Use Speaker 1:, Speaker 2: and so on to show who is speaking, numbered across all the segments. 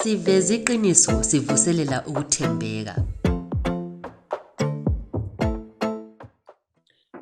Speaker 1: Siveza iqiniso sivuselela ukuthembeka.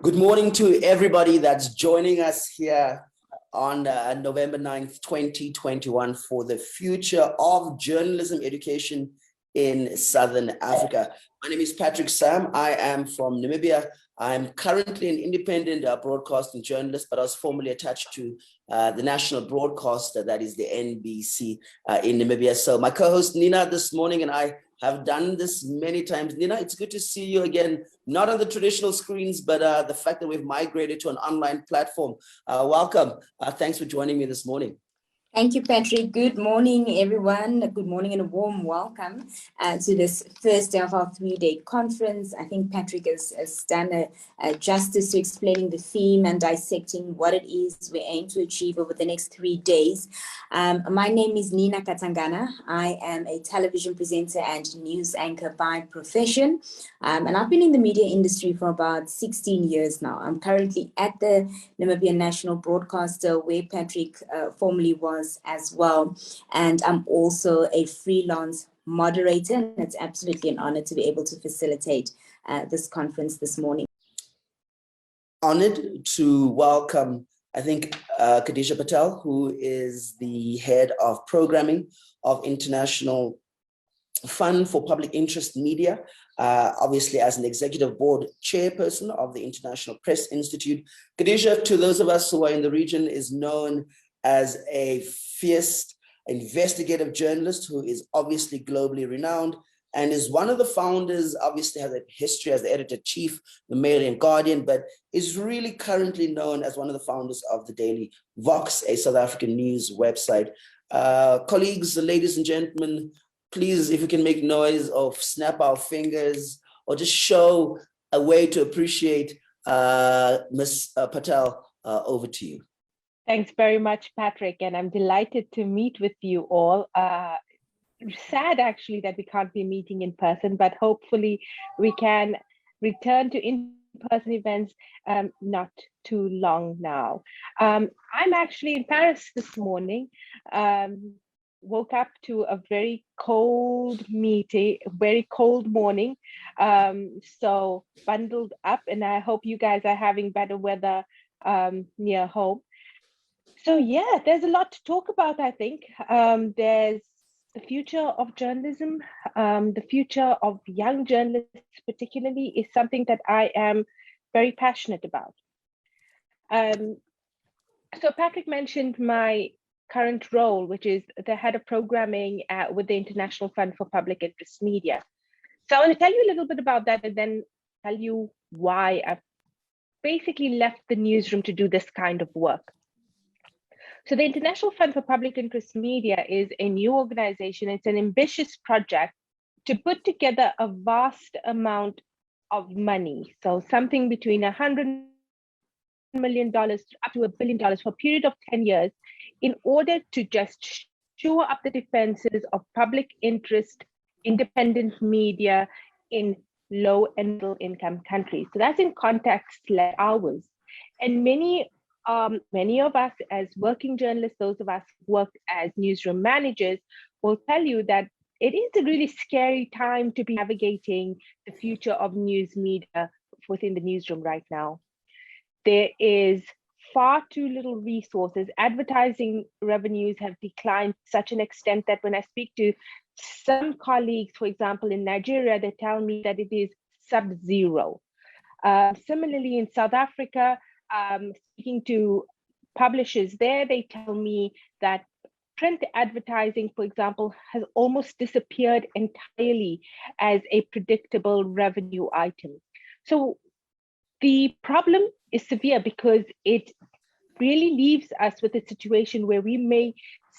Speaker 2: Good morning to everybody that's joining us here on November 9th, 2021 for the future of journalism education in Southern Africa. My name is Patrick Sam. I am from Namibia. I'm currently an independent broadcasting journalist, but I was formerly attached to the national broadcaster, that is the NBC in Namibia. So my co-host Nina this morning and I have done this many times. Nina, it's good to see you again, not on the traditional screens, but the fact that we've migrated to an online platform. Welcome. Thanks for joining me this morning.
Speaker 3: Thank you, Patrick. Good morning, everyone. Good morning and a warm welcome to this first day of our three-day conference. I think Patrick has done a justice to explaining the theme and dissecting what it is we aim to achieve over the next 3 days. My name is Nina Katangana. I am a television presenter and news anchor by profession. And I've been in the media industry for about 16 years now. I'm currently at the Namibian National Broadcaster, where Patrick formerly was as well. And I'm also a freelance moderator, and it's absolutely an honor to be able to facilitate this conference this morning.
Speaker 2: Honored to welcome, I think, Khadija Patel, who is the head of programming of International Fund for Public Interest Media, obviously as an executive board chairperson of the International Press Institute. Khadija, to those of us who are in the region, is known as a fierce investigative journalist who is obviously globally renowned and is one of the founders, obviously has a history as the editor-chief, the Mail and Guardian, but is really currently known as one of the founders of the Daily Vox, a South African news website. Colleagues, ladies and gentlemen, please, if you can make noise or snap our fingers or just show a way to appreciate Ms. Patel, over to you.
Speaker 4: Thanks very much, Patrick, and I'm delighted to meet with you all. Sad, actually, that we can't be meeting in person, but hopefully we can return to in-person events not too long now. I'm actually in Paris this morning. Woke up to a very cold very cold morning. So bundled up, and I hope you guys are having better weather near home. So yeah, there's a lot to talk about, I think. There's the future of journalism, the future of young journalists particularly is something that I am very passionate about. So Patrick mentioned my current role, which is the head of programming with the International Fund for Public Interest Media. So I want to tell you a little bit about that and then tell you why I've basically left the newsroom to do this kind of work. So the International Fund for Public Interest Media is a new organization. It's an ambitious project to put together a vast amount of money. So something between $100 million up to $1 billion for a period of 10 years in order to just shore up the defenses of public interest, independent media in low and middle income countries. So that's in context like ours. And many of us as working journalists, those of us who work as newsroom managers, will tell you that it is a really scary time to be navigating the future of news media within the newsroom right now. There is far too little resources. Advertising revenues have declined to such an extent that when I speak to some colleagues, for example, in Nigeria, they tell me that it is sub-zero. Similarly, in South Africa, speaking to publishers there, they tell me that print advertising, for example, has almost disappeared entirely as a predictable revenue item. So the problem is severe because it really leaves us with a situation where we may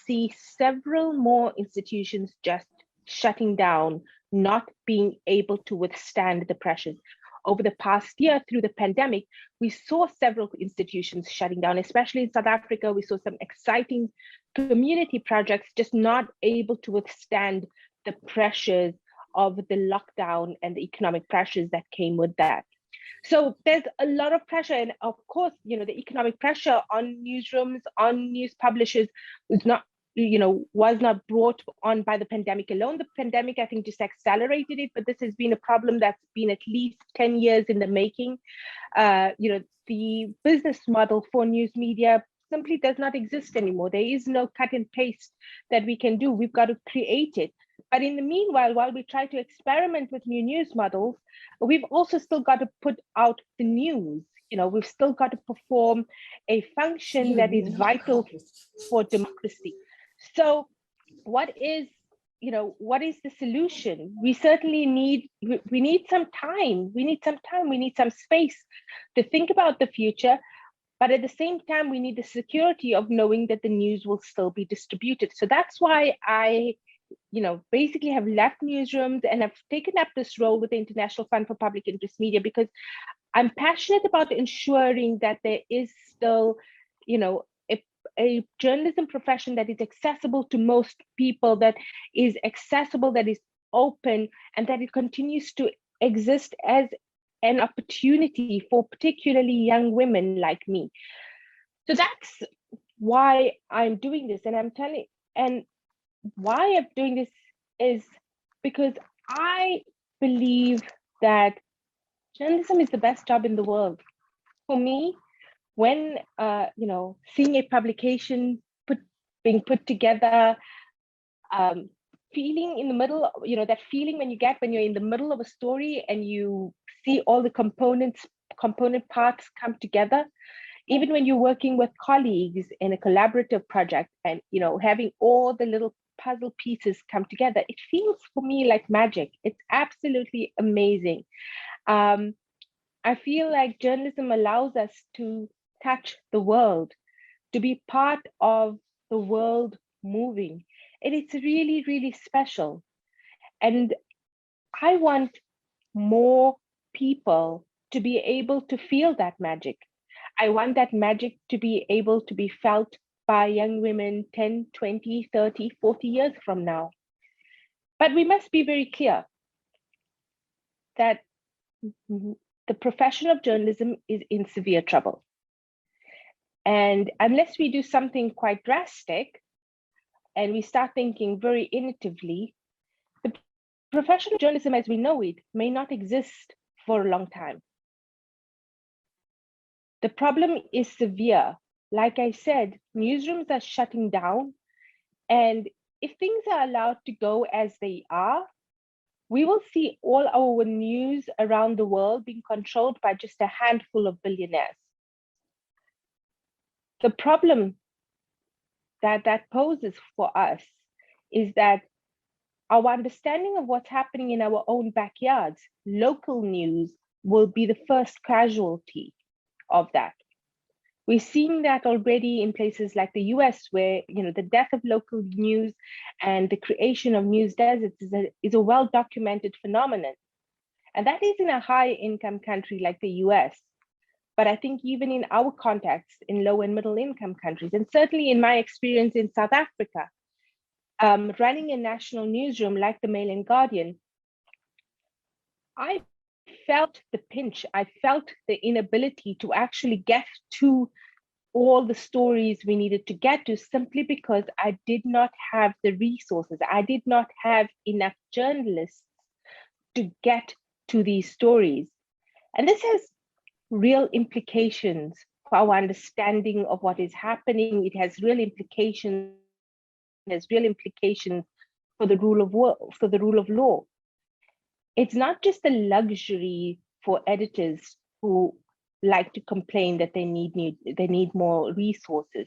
Speaker 4: see several more institutions just shutting down, not being able to withstand the pressures. Over the past year, through the pandemic, we saw several institutions shutting down, especially in South Africa. We saw some exciting community projects just not able to withstand the pressures of the lockdown and the economic pressures that came with that. So there's a lot of pressure. And of course, the economic pressure on newsrooms, on news publishers is not was not brought on by the pandemic alone. The pandemic, I think, just accelerated it, but this has been a problem that's been at least 10 years in the making. The business model for news media simply does not exist anymore. There is no cut and paste that we can do. We've got to create it. But in the meanwhile, while we try to experiment with new news models, we've also still got to put out the news. We've still got to perform a function that is vital for democracy. So what is the solution? We certainly need some time. We need some space to think about the future. But at the same time, we need the security of knowing that the news will still be distributed. So that's why I basically have left newsrooms and have taken up this role with the International Fund for Public Interest Media, because I'm passionate about ensuring that there is still, a journalism profession that is accessible to most people, that is accessible, that is open, and that it continues to exist as an opportunity for particularly young women like me. So that's why I'm doing this. And why I'm doing this is because I believe that journalism is the best job in the world. For me, when seeing a publication being put together, feeling in the middle, that feeling when you're in the middle of a story and you see all the component parts come together, even when you're working with colleagues in a collaborative project and having all the little puzzle pieces come together, it feels for me like magic. It's absolutely amazing. I feel like journalism allows us to touch the world, to be part of the world moving. And it's really, really special. And I want more people to be able to feel that magic. I want that magic to be able to be felt by young women 10, 20, 30, 40 years from now. But we must be very clear that the profession of journalism is in severe trouble. And unless we do something quite drastic and we start thinking very innovatively, the profession of journalism as we know it may not exist for a long time. The problem is severe. Like I said, newsrooms are shutting down. And if things are allowed to go as they are, we will see all our news around the world being controlled by just a handful of billionaires. The problem that poses for us is that our understanding of what's happening in our own backyards, local news, will be the first casualty of that. We're seeing that already in places like the US, where the death of local news and the creation of news deserts is a well-documented phenomenon. And that is in a high-income country like the US. But I think even in our context, in low and middle income countries, and certainly in my experience in South Africa, running a national newsroom like the Mail and Guardian, I felt the pinch. I felt the inability to actually get to all the stories we needed to get to, simply because I did not have the resources. I did not have enough journalists to get to these stories. And this has real implications for our understanding of what is happening. It has real implications. There's real implications for the rule of law. It's not just a luxury for editors who like to complain that they need more resources.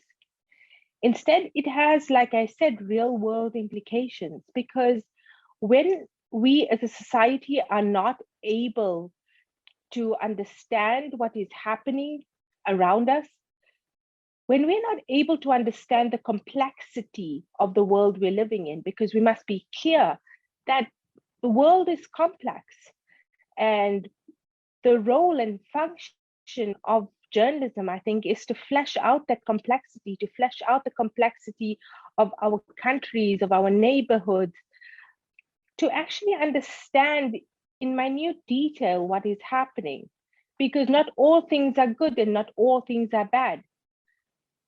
Speaker 4: Instead, it has, like I said, real world implications, because when we as a society are not able to understand what is happening around us, when we're not able to understand the complexity of the world we're living in, because we must be clear that the world is complex, and the role and function of journalism, I think, is to flesh out that complexity, to flesh out the complexity of our countries, of our neighborhoods, to actually understand in minute detail what is happening, because not all things are good and not all things are bad.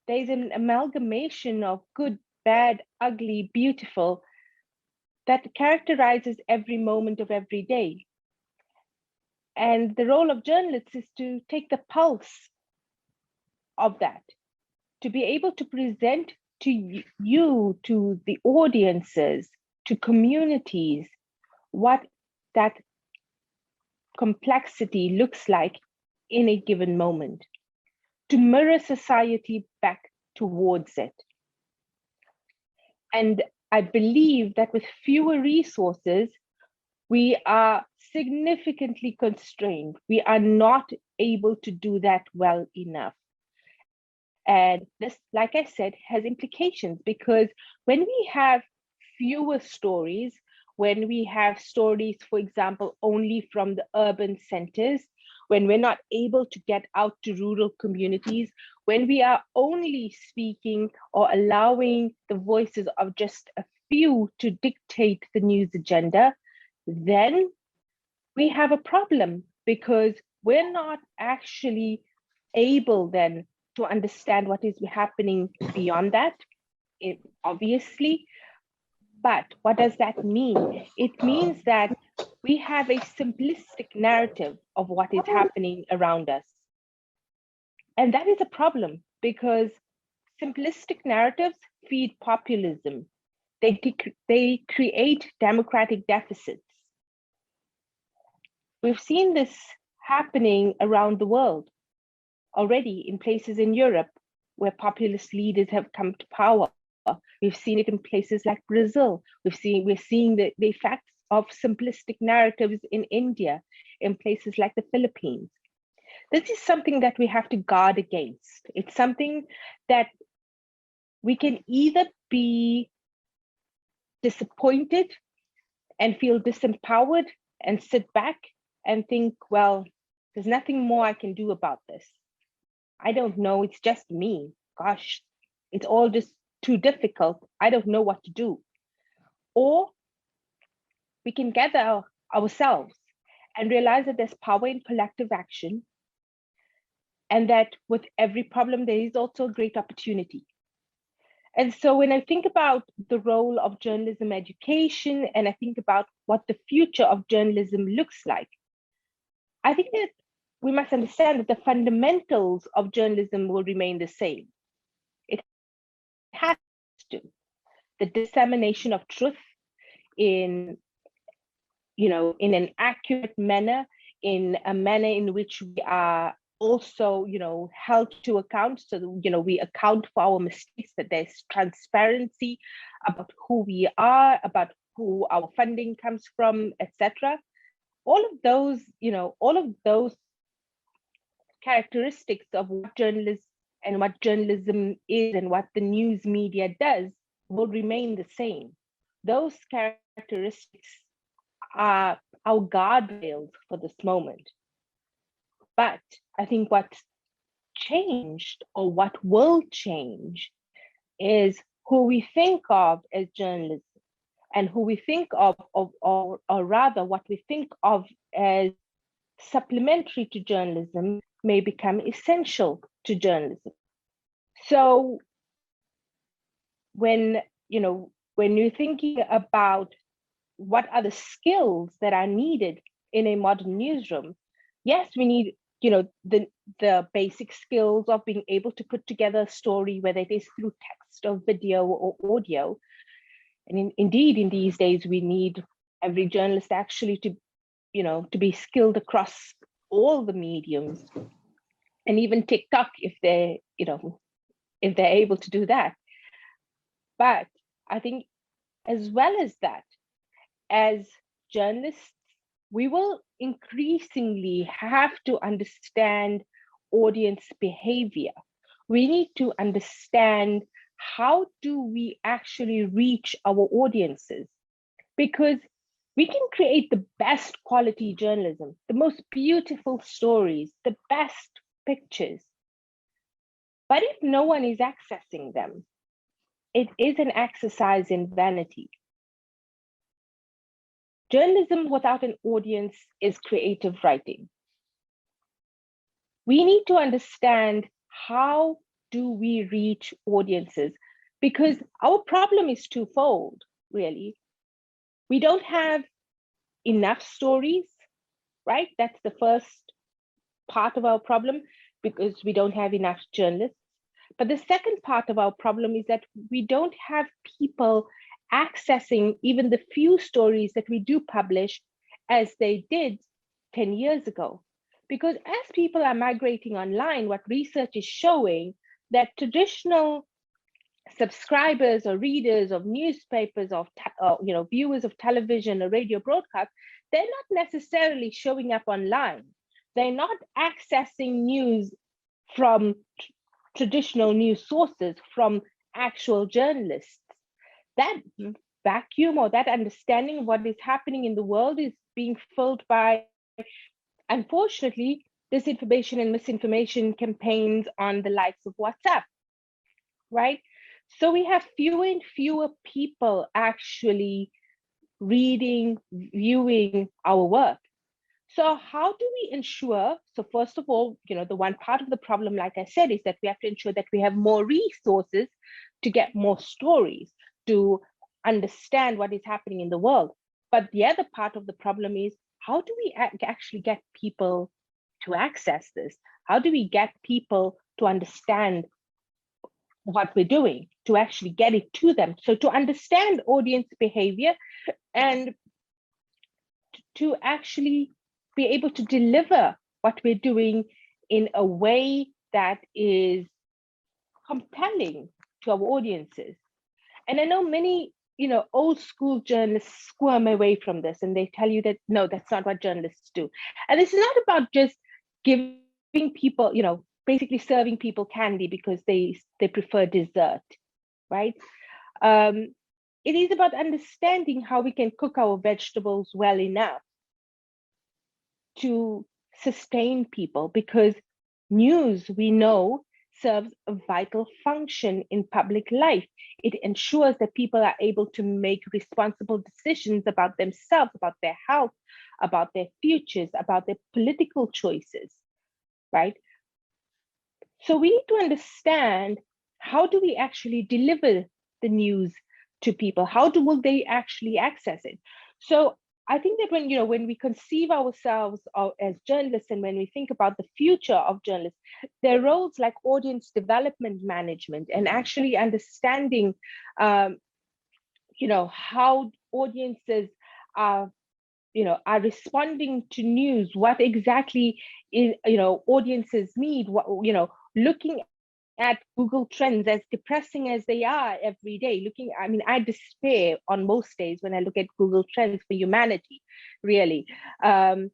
Speaker 4: There's an amalgamation of good, bad, ugly, beautiful, that characterizes every moment of every day. And the role of journalists is to take the pulse of that, to be able to present to you, to the audiences, to communities, what that complexity looks like in a given moment, to mirror society back towards it. And I believe that with fewer resources, we are significantly constrained. We are not able to do that well enough. And this, like I said, has implications, because when we have fewer stories, when we have stories, for example, only from the urban centers, when we're not able to get out to rural communities, when we are only speaking or allowing the voices of just a few to dictate the news agenda, then we have a problem, because we're not actually able then to understand what is happening beyond that, obviously. But what does that mean? It means that we have a simplistic narrative of what is happening around us. And that is a problem, because simplistic narratives feed populism. They create democratic deficits. We've seen this happening around the world already, in places in Europe where populist leaders have come to power. We've seen it in places like Brazil. We're seeing the effects of simplistic narratives in India, in places like the Philippines. This is something that we have to guard against. It's something that we can either be disappointed and feel disempowered and sit back and think, well, there's nothing more I can do about this. I don't know, it's just me. Gosh, it's all just too difficult. I don't know what to do. Or we can gather ourselves and realize that there's power in collective action, and that with every problem, there is also a great opportunity. And so when I think about the role of journalism education, and I think about what the future of journalism looks like, I think that we must understand that the fundamentals of journalism will remain the same. It has to. The dissemination of truth in an accurate manner, in a manner in which we are also, held to account. So, we account for our mistakes, that there's transparency about who we are, about who our funding comes from, etc. All of those characteristics of what journalists and what journalism is and what the news media does will remain the same. Those characteristics are our guardrails for this moment. But I think what's changed, or what will change, is who we think of as journalists, and who we think of or rather what we think of as supplementary to journalism may become essential to journalism. So when you're thinking about what are the skills that are needed in a modern newsroom, yes, we need the basic skills of being able to put together a story, whether it is through text or video or audio. And indeed, in these days, we need every journalist actually to be skilled across all the mediums, and even TikTok if they're able to do that. But I think, as well as that, as journalists, we will increasingly have to understand audience behavior. We need to understand, how do we actually reach our audiences? Because we can create the best quality journalism, the most beautiful stories, the best pictures. But if no one is accessing them, it is an exercise in vanity. Journalism without an audience is creative writing. We need to understand, how do we reach audiences? because our problem is twofold, really. We don't have enough stories, right? That's the first part of our problem, because we don't have enough journalists. But the second part of our problem is that we don't have people accessing even the few stories that we do publish as they did 10 years ago. Because as people are migrating online, what research is showing that traditional subscribers or readers of newspapers, of viewers of television or radio broadcasts, they're not necessarily showing up online. They're not accessing news from traditional news sources, from actual journalists. That vacuum or that understanding of what is happening in the world is being filled by, unfortunately, disinformation and misinformation campaigns on the likes of WhatsApp, right? So we have fewer and fewer people actually reading, viewing our work. So how do we ensure? So first of all, the one part of the problem, like I said, is that we have to ensure that we have more resources to get more stories, to understand what is happening in the world. But the other part of the problem is, how do we actually get people to access this? How do we get people to understand what we're doing, to actually get it to them? So to understand audience behavior and to actually be able to deliver what we're doing in a way that is compelling to our audiences. And I know many, old school journalists squirm away from this, and they tell you that, no, that's not what journalists do. And this is not about just giving people, basically serving people candy because they prefer dessert, right? It is about understanding how we can cook our vegetables well enough to sustain people, because news, we know, serves a vital function in public life. It ensures that people are able to make responsible decisions about themselves, about their health, about their futures, about their political choices, right? So we need to understand, how do we actually deliver the news to people? How will they actually access it? So I think that when we conceive ourselves as journalists, and when we think about the future of journalists, their roles like audience development management, and actually understanding, how audiences are responding to news, what exactly is, audiences need, looking at Google Trends, as depressing as they are every day. I despair on most days when I look at Google Trends for humanity, really. But,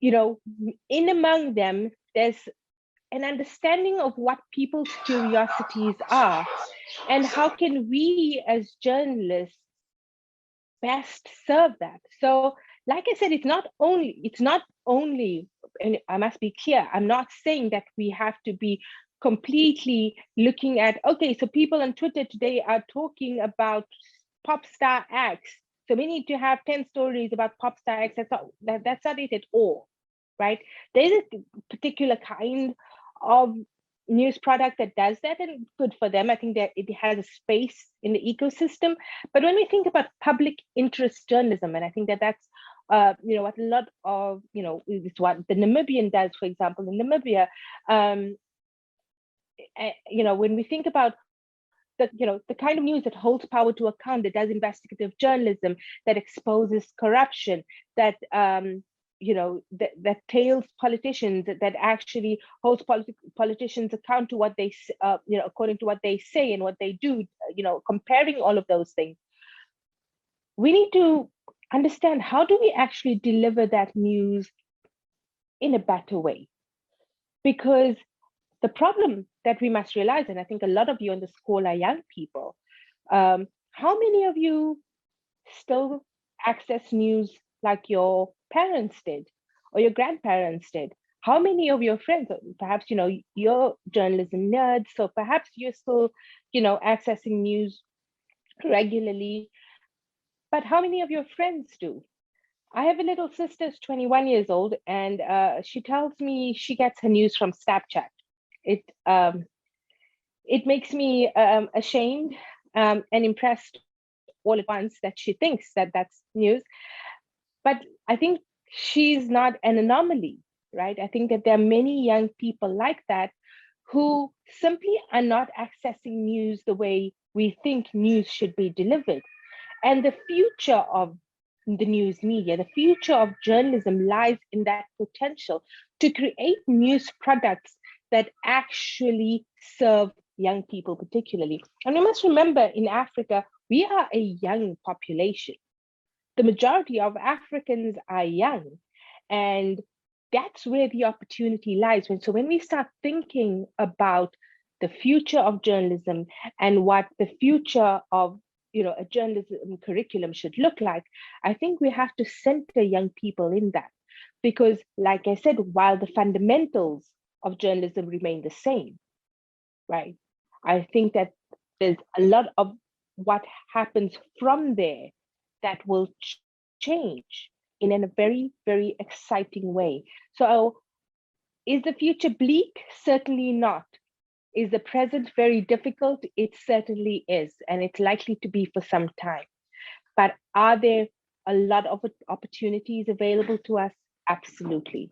Speaker 4: in among them, there's an understanding of what people's curiosities are, and how can we as journalists best serve that. So, like I said, it's not only, and I must be clear, I'm not saying that we have to be completely looking at, okay, so people on Twitter today are talking about pop star X, so we need to have 10 stories about pop star X. That's not it at all, right? There's a particular kind of news product that does that, and good for them. I think that it has a space in the ecosystem. But when we think about public interest journalism, and I think that that's what a lot of is what the Namibian does, for example. In Namibia, when we think about the kind of news that holds power to account, that does investigative journalism, that exposes corruption, that that tails politicians, that actually holds politicians account to what they according to what they say and what they do, comparing all of those things. We need to understand, how do we actually deliver that news in a better way? Because the problem that we must realize, and I think a lot of you on this call are young people, how many of you still access news like your parents did or your grandparents did? How many of your friends, perhaps, you're journalism nerds, so perhaps you're still, accessing news regularly, but how many of your friends do? I have a little sister who's 21 years old, and she tells me she gets her news from Snapchat. it makes me ashamed and impressed all at once that she thinks that that's news. But I think she's not an anomaly, right? I think that there are many young people like that who simply are not accessing news the way we think news should be delivered. And the future of the news media, the future of journalism lies in that potential to create news products that actually serve young people particularly. And we must remember, in Africa, we are a young population. The majority of Africans are young, and that's where the opportunity lies. So when we start thinking about the future of journalism and what the future of a journalism curriculum should look like, I think we have to center young people in that. Because like I said, while the fundamentals of journalism remain the same, right? I think that there's a lot of what happens from there that will change in a very, very exciting way. So is the future bleak? Certainly not. Is the present very difficult? It certainly is, and it's likely to be for some time. But are there a lot of opportunities available to us? Absolutely.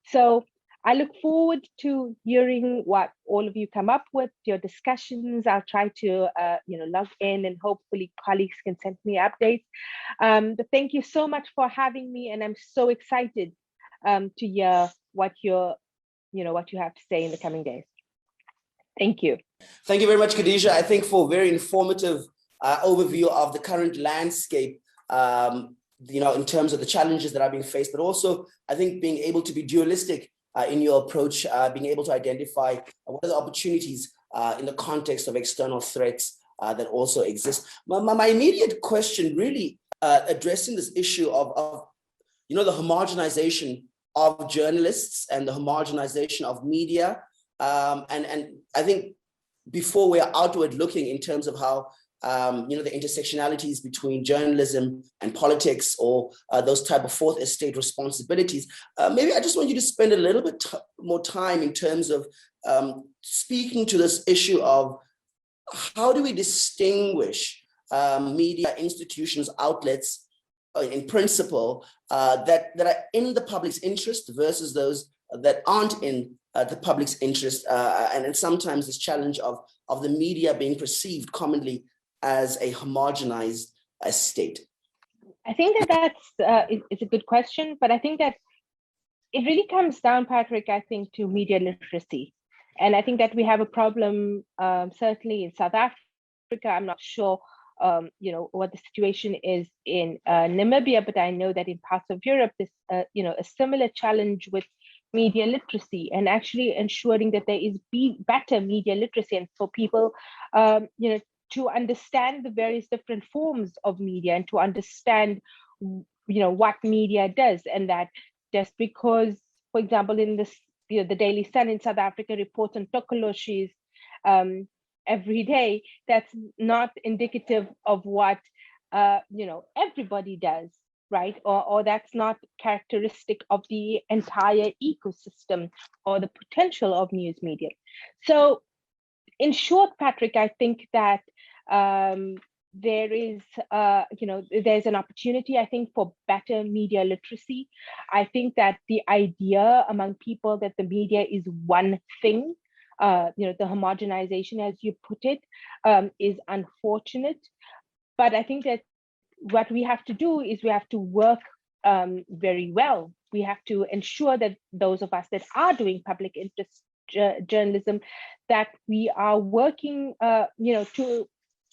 Speaker 4: So I look forward to hearing what all of you come up with, your discussions. I'll try to log in, and hopefully colleagues can send me updates. But thank you so much for having me, and I'm so excited to hear what you have to say in the coming days. Thank you.
Speaker 2: Thank you very much, Khadija. I think for a very informative overview of the current landscape, in terms of the challenges that are being faced, but also I think being able to be dualistic in your approach, being able to identify what are the opportunities in the context of external threats that also exist. My immediate question really addressing this issue of the homogenization of journalists and the homogenization of media. And I think before we're outward looking in terms of how the intersectionalities between journalism and politics, or those type of fourth estate responsibilities, maybe I just want you to spend a little bit more time in terms of speaking to this issue of how do we distinguish media institutions, outlets, in principle, that are in the public's interest versus those that aren't in the public's interest, and sometimes this challenge of the media being perceived commonly as a homogenized state?
Speaker 4: I think that's it's a good question, but I think that it really comes down, Patrick, I think, to media literacy. And I think that we have a problem, certainly in South Africa. I'm not sure, what the situation is in Namibia, but I know that in parts of Europe, there's, a similar challenge with media literacy, and actually ensuring that there is better media literacy, and for people, to understand the various different forms of media, and to understand, what media does, and that just because, for example, in this, the Daily Sun in South Africa reports on tokoloshis every day, that's not indicative of what everybody does, right? Or that's not characteristic of the entire ecosystem or the potential of news media. So in short, Patrick, I think that there is, there's an opportunity, I think, for better media literacy. I think that the idea among people that the media is one thing, the homogenization, as you put it, is unfortunate. But I think that what we have to do is we have to work very well. We have to ensure that those of us that are doing public interest journalism, that we are working, to,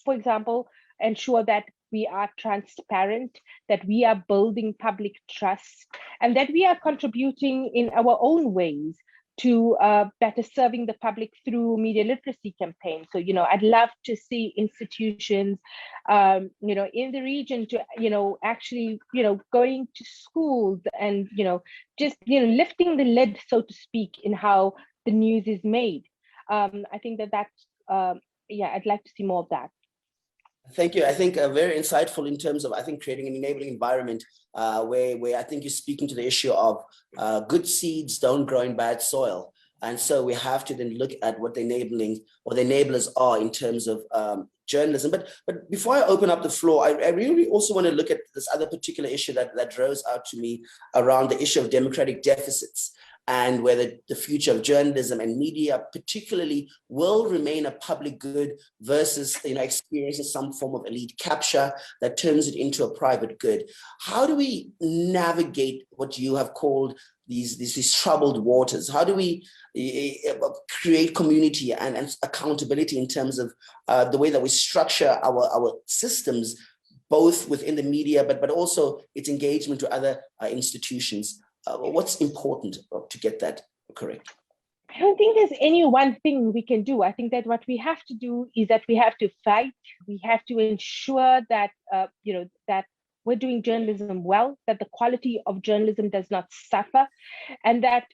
Speaker 4: for example, ensure that we are transparent, that we are building public trust, and that we are contributing in our own ways to better serving the public through media literacy campaigns. So, I'd love to see institutions, in the region to, actually, going to schools and, just, lifting the lid, so to speak, in how the news is made. I think that's, I'd like to see more of that.
Speaker 2: Thank you. I think very insightful in terms of, I think, creating an enabling environment where I think you're speaking to the issue of good seeds don't grow in bad soil. And so we have to then look at what the enabling or the enablers are in terms of journalism. But before I open up the floor, I really also want to look at this other particular issue that rose out to me around the issue of democratic deficits, and whether the future of journalism and media particularly will remain a public good versus, experiencing some form of elite capture that turns it into a private good. How do we navigate what you have called these troubled waters? How do we create community and accountability in terms of the way that we structure our systems, both within the media, but also its engagement to other institutions? What's important to get that correct?
Speaker 4: I don't think there's any one thing we can do. I think that what we have to do is that we have to fight. We have to ensure that that we're doing journalism well, that the quality of journalism does not suffer, and that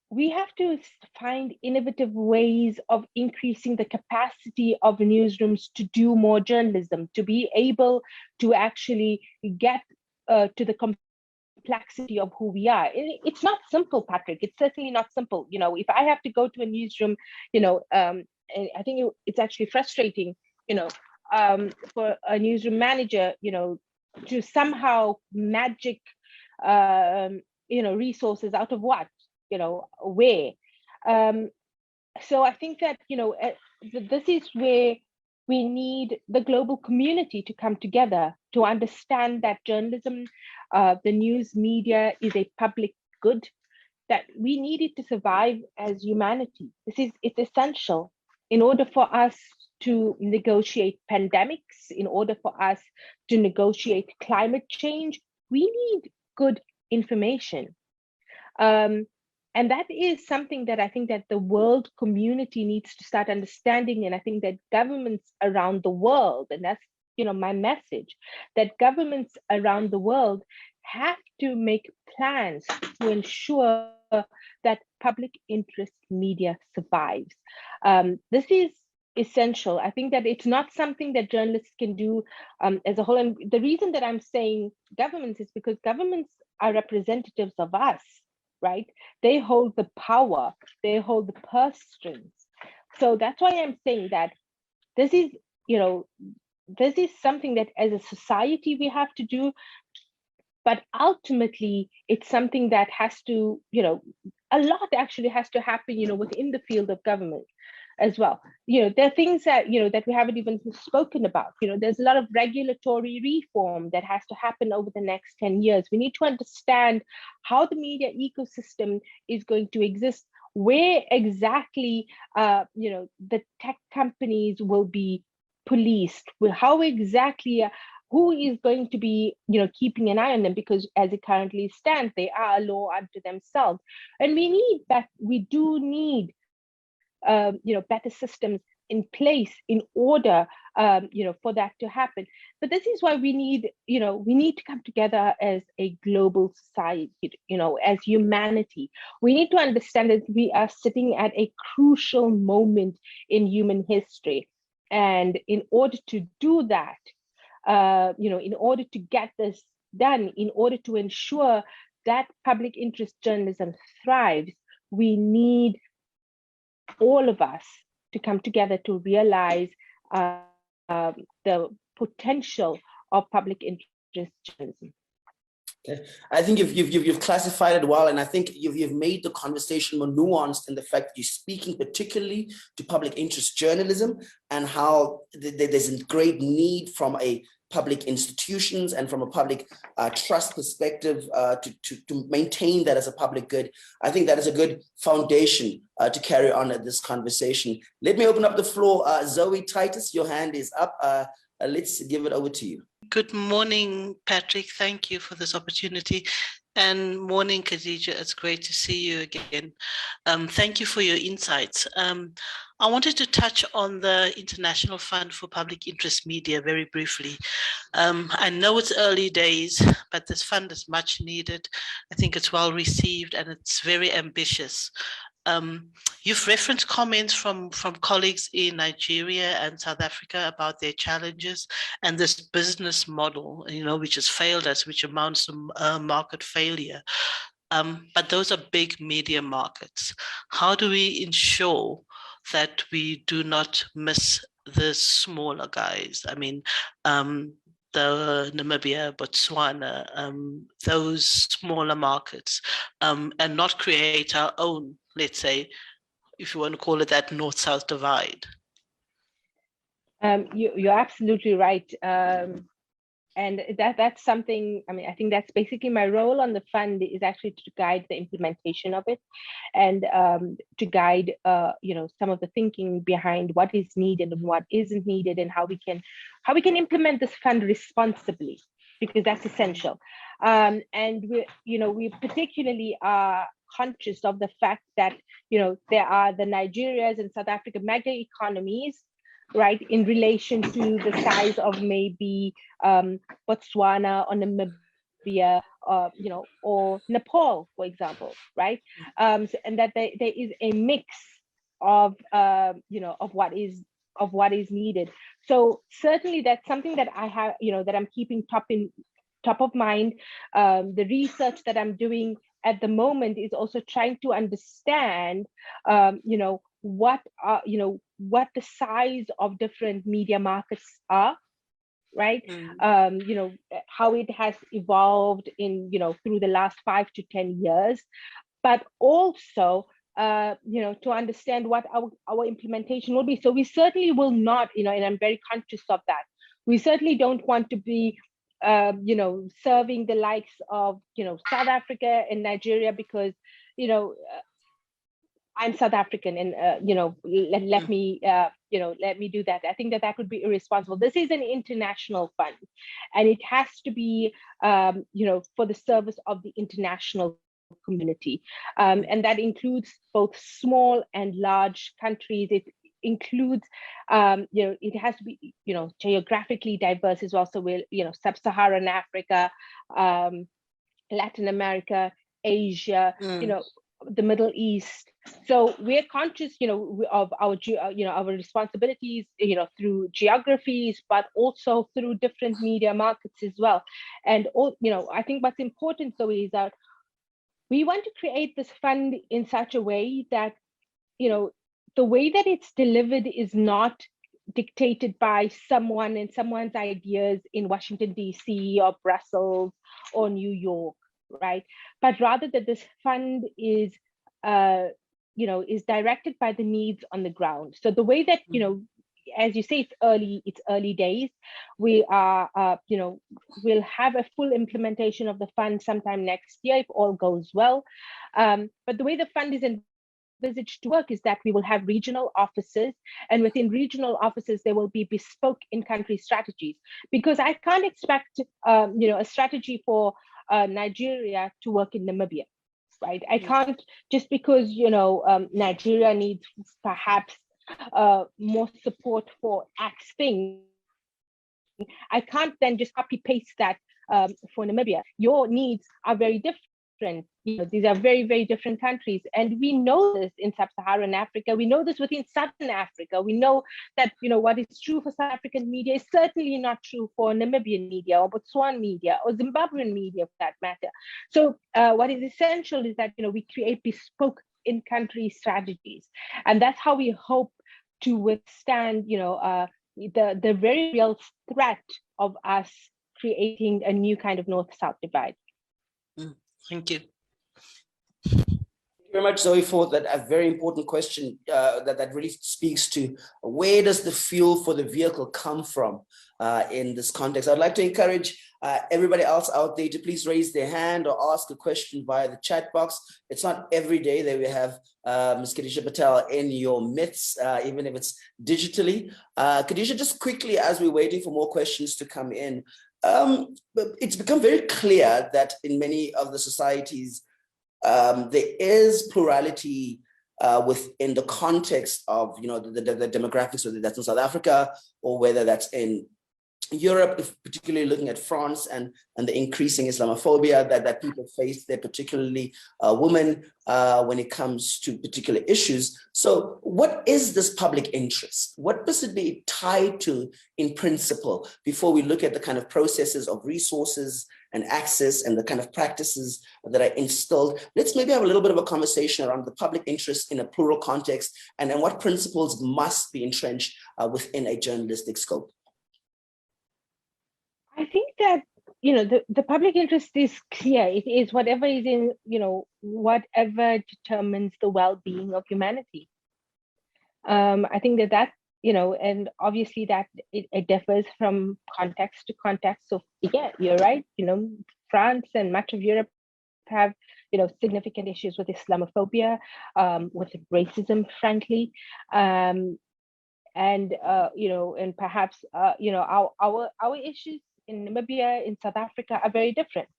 Speaker 4: we have to find innovative ways of increasing the capacity of newsrooms to do more journalism, to be able to actually get to the complexity of who we are. It's not simple, Patrick. It's certainly not simple. If I have to go to a newsroom, I think it's actually frustrating, for a newsroom manager, to somehow magic, resources out of what, where. So I think that, this is where we need the global community to come together to understand that journalism, the news media is a public good, that we need it to survive as humanity. It's essential in order for us to negotiate pandemics, in order for us to negotiate climate change. We need good information. And that is something that I think that the world community needs to start understanding. And I think that governments around the world, and that's, my message, that governments around the world have to make plans to ensure that public interest media survives. This is essential. I think that it's not something that journalists can do as a whole. And the reason that I'm saying governments is because governments are representatives of us, right? They hold the power, they hold the purse strings. So that's why I'm saying that this is, this is something that as a society we have to do, but ultimately it's something that has to, a lot actually has to happen, within the field of government as well. There are things that, that we haven't even spoken about. There's a lot of regulatory reform that has to happen over the next 10 years. We need to understand how the media ecosystem is going to exist, where exactly, the tech companies will be policed, how exactly, who is going to be, keeping an eye on them, because as it currently stands, they are a law unto themselves. And we do need better systems in place in order, for that to happen. But this is why we need to come together as a global society, as humanity. We need to understand that we are sitting at a crucial moment in human history. And in order to do that, in order to get this done, in order to ensure that public interest journalism thrives, we need all of us to come together to realize the potential of public interest journalism.
Speaker 2: Okay. I think you've classified it well, and I think you've made the conversation more nuanced in the fact that you're speaking particularly to public interest journalism and how there's a great need from a public institutions and from a public trust perspective to maintain that as a public good. I think that is a good foundation to carry on this conversation. Let me open up the floor. Zoe Titus, your hand is up. Let's give it over to you.
Speaker 5: Good morning, Patrick. Thank you for this opportunity. And morning, Khadija. It's great to see you again. Thank you for your insights. I wanted to touch on the International Fund for Public Interest Media very briefly. I know it's early days, but this fund is much needed. I think it's well received and it's very ambitious. You've referenced comments from colleagues in Nigeria and South Africa about their challenges and this business model, which has failed us, which amounts to market failure. but those are big media markets. How do we ensure that we do not miss the smaller guys? I mean, the Namibia, Botswana, those smaller markets, and not create our own, let's say, if you want to call it that, North-South divide.
Speaker 4: You're absolutely right. And that's something, I mean, I think that's basically my role on the fund, is actually to guide the implementation of it, and to guide, some of the thinking behind what is needed and what isn't needed, and how we can implement this fund responsibly, because that's essential. And we particularly are conscious of the fact that, there are the Nigerias and South Africa mega economies, right, in relation to the size of maybe Botswana or Namibia, or Nepal, for example, right? And that there is a mix of of what is needed. So certainly that's something that I have, that I'm keeping top of mind. The research that I'm doing at the moment is also trying to understand, what the size of different media markets are, right? How it has evolved in, through the last 5 to 10 years, but also, to understand what our implementation will be. So we certainly will not, and I'm very conscious of that. We certainly don't want to be, serving the likes of, South Africa and Nigeria, because, I'm South African, and let me do that. I think that would be irresponsible. This is an international fund, and it has to be for the service of the international community, and that includes both small and large countries. It includes it has to be geographically diverse as well. So we're sub-Saharan Africa, Latin America, Asia, the Middle East. So we're conscious, of our responsibilities, through geographies, but also through different media markets as well. And I think what's important though is that we want to create this fund in such a way that, the way that it's delivered is not dictated by someone and someone's ideas in Washington, D.C. or Brussels or New York, right? But rather that this fund is, is directed by the needs on the ground. So the way that, as you say, it's early days. We are, we'll have a full implementation of the fund sometime next year if all goes well. But the way the fund is envisaged to work is that we will have regional offices, and within regional offices there will be bespoke in-country strategies, because I can't expect a strategy for Nigeria to work in Namibia, right? I can't, just because Nigeria needs perhaps more support for X thing, I can't then just copy paste that for Namibia. Your needs are very different. These are very, very different countries. And we know this in sub-Saharan Africa. We know this within Southern Africa. We know that, what is true for South African media is certainly not true for Namibian media or Botswana media or Zimbabwean media for that matter. So what is essential is that, we create bespoke in-country strategies. And that's how we hope to withstand, the very real threat of us creating a new kind of North-South divide.
Speaker 5: Thank you.
Speaker 2: Thank you very much, Zoe, for that a very important question that really speaks to where does the fuel for the vehicle come from in this context. I'd like to encourage everybody else out there to please raise their hand or ask a question via the chat box. It's not every day that we have Ms. Khadija Patel in your midst, even if it's digitally. Khadija, just quickly, as we're waiting for more questions to come in, it's become very clear that in many of the societies, there is plurality within the context of, the demographics, whether that's in South Africa or whether that's in Europe, if particularly looking at France and the increasing Islamophobia that people face there, particularly women, when it comes to particular issues. So what is this public interest? What must it be tied to in principle before we look at the kind of processes of resources and access and the kind of practices that are instilled? Let's maybe have a little bit of a conversation around the public interest in a plural context and what principles must be entrenched within a journalistic scope.
Speaker 4: I think that, the public interest is clear. It is whatever is in, whatever determines the well-being of humanity. I think that, and obviously that it differs from context to context. So yeah, you're right. France and much of Europe have, significant issues with Islamophobia, with racism, frankly. And perhaps, our issues in Namibia, in South Africa are very different,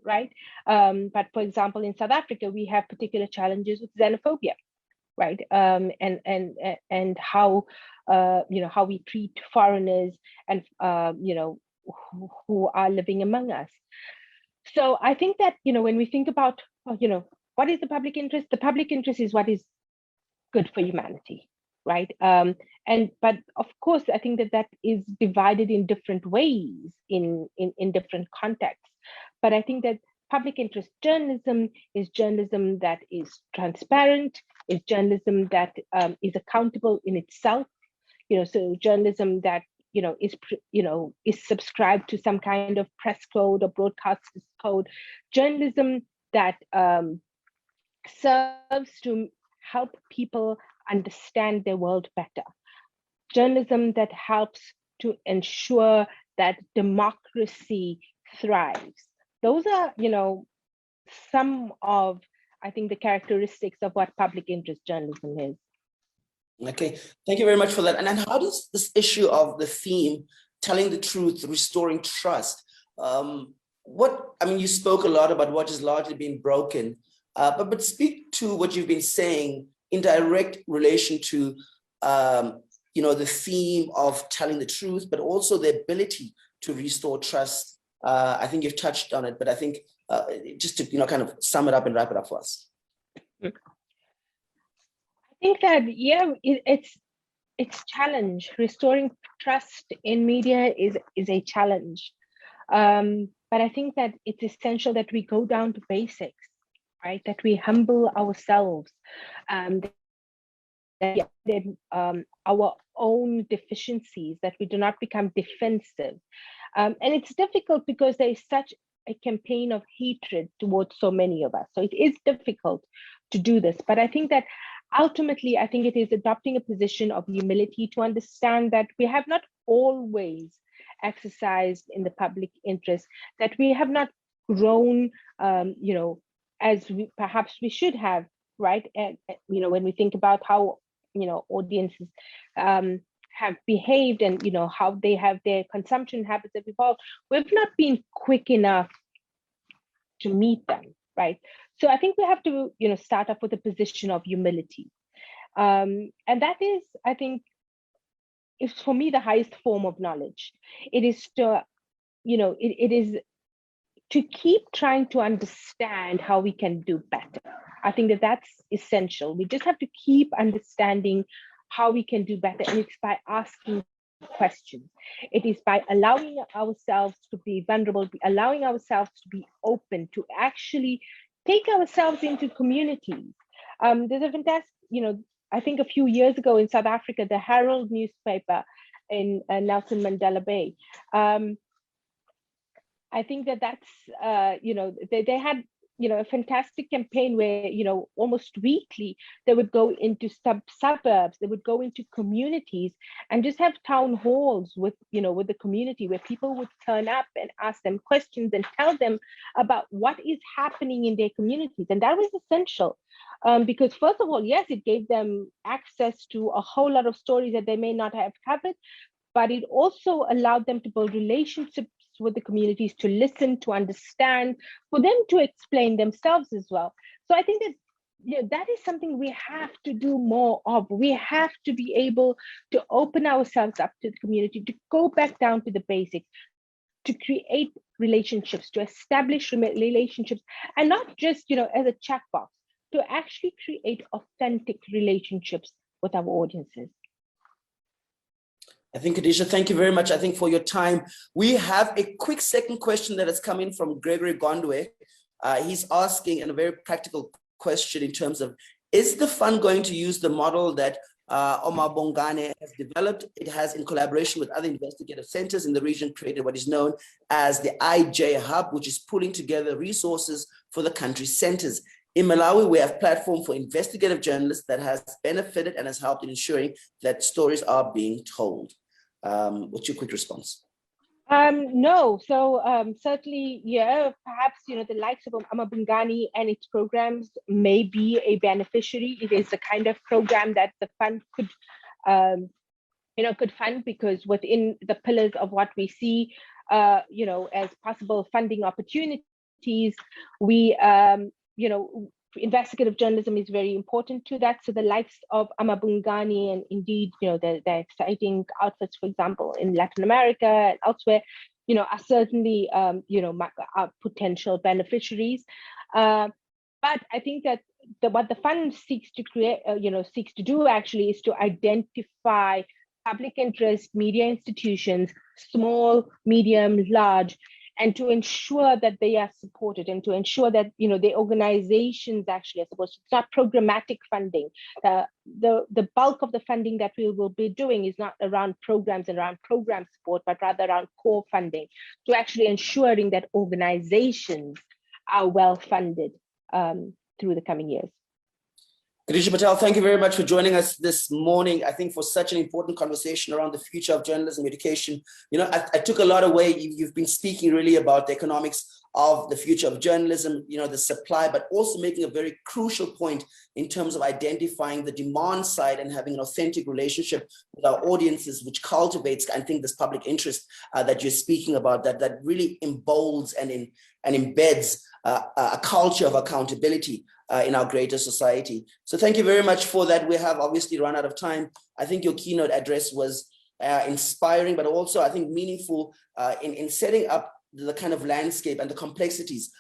Speaker 4: right? But for example, in South Africa, we have particular challenges with xenophobia, right? And how, how we treat foreigners and, who are living among us. So I think that, when we think about, what is the public interest is what is good for humanity, right? But of course, I think that is divided in different ways in different contexts. But I think that public interest journalism is journalism that is transparent, is journalism that is accountable in itself. So journalism that is subscribed to some kind of press code or broadcast code. Journalism that serves to help people understand their world better. Journalism that helps to ensure that democracy thrives. Those are, some of, I think, the characteristics of what public interest journalism is.
Speaker 2: Okay, thank you very much for that. And then how does this issue of the theme, telling the truth, restoring trust, you spoke a lot about what has largely been broken, but speak to what you've been saying in direct relation to, the theme of telling the truth, but also the ability to restore trust. I think you've touched on it, but I think just to, kind of sum it up and wrap it up for us.
Speaker 4: I think that, yeah, it's challenge. Restoring trust in media is a challenge. But I think that it's essential that we go down to basics, right? That we humble ourselves, our own deficiencies, that we do not become defensive. And it's difficult because there is such a campaign of hatred towards so many of us. So it is difficult to do this. But I think that ultimately, I think it is adopting a position of humility to understand that we have not always exercised in the public interest, that we have not grown, as perhaps we should have, right? And, when we think about how, audiences have behaved and, how they have their consumption habits have evolved, we've not been quick enough to meet them, right? So I think we have to, start off with a position of humility. And that is, I think, is for me the highest form of knowledge. It is to, it is to keep trying to understand how we can do better. I think that that's essential. We just have to keep understanding how we can do better. And it's by asking questions. It is by allowing ourselves to be vulnerable, allowing ourselves to be open, to actually take ourselves into communities. There's a fantastic, I think a few years ago in South Africa, the Herald newspaper in Nelson Mandela Bay. I think that's, they had, a fantastic campaign where, almost weekly, they would go into suburbs, they would go into communities and just have town halls with, with the community where people would turn up and ask them questions and tell them about what is happening in their communities. And that was essential because first of all, yes, it gave them access to a whole lot of stories that they may not have covered, but it also allowed them to build relationships with the communities, to listen, to understand, for them to explain themselves as well. So I think that that is something we have to do more of. We have to be able to open ourselves up to the community, to go back down to the basics, to create relationships, to establish relationships, and not just, as a checkbox, to actually create authentic relationships with our audiences.
Speaker 2: I think, Khadija, thank you very much, I think, for your time. We have a quick second question that has come in from Gregory Gondwe. He's asking in a very practical question in terms of, is the fund going to use the model that Omar Bongane has developed? It has, in collaboration with other investigative centers in the region, created what is known as the IJ Hub, which is pulling together resources for the country's centers. In Malawi, we have a platform for investigative journalists that has benefited and has helped in ensuring that stories are being told. What's your quick response?
Speaker 4: No, so certainly, yeah, perhaps, the likes of Amabungani and its programs may be a beneficiary. It is the kind of program that the fund could, could fund, because within the pillars of what we see, as possible funding opportunities, we, investigative journalism is very important to that. So the likes of Amabungani and indeed, the exciting outfits, for example, in Latin America and elsewhere, are certainly, are potential beneficiaries. But I think that what the fund seeks to create, seeks to do actually is to identify public interest media institutions, small, medium, large, and to ensure that they are supported, and to ensure that the organizations actually are supposed to. It's not programmatic funding. The bulk of the funding that we will be doing is not around programs and around program support, but rather around core funding, to actually ensuring that organizations are well funded through the coming years.
Speaker 2: Khadija Patel, thank you very much for joining us this morning, I think, for such an important conversation around the future of journalism education. I took a lot away. You've been speaking really about the economics of the future of journalism, the supply, but also making a very crucial point in terms of identifying the demand side and having an authentic relationship with our audiences, which cultivates, I think, this public interest that you're speaking about, that really embolds and embeds a culture of accountability in our greater society. So thank you very much for that. We have obviously run out of time. I think your keynote address was inspiring, but also I think meaningful in setting up the kind of landscape and the complexities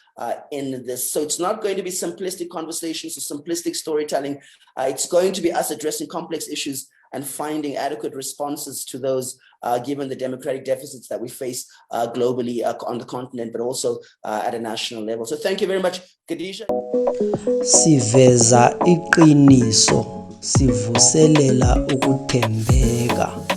Speaker 2: in this. So it's not going to be simplistic conversations or simplistic storytelling. It's going to be us addressing complex issues and finding adequate responses to those, given the democratic deficits that we face globally on the continent, but also at a national level. So thank you very much, Khadija.
Speaker 6: Siveza iqiniso, sivuselela ukuthembeka.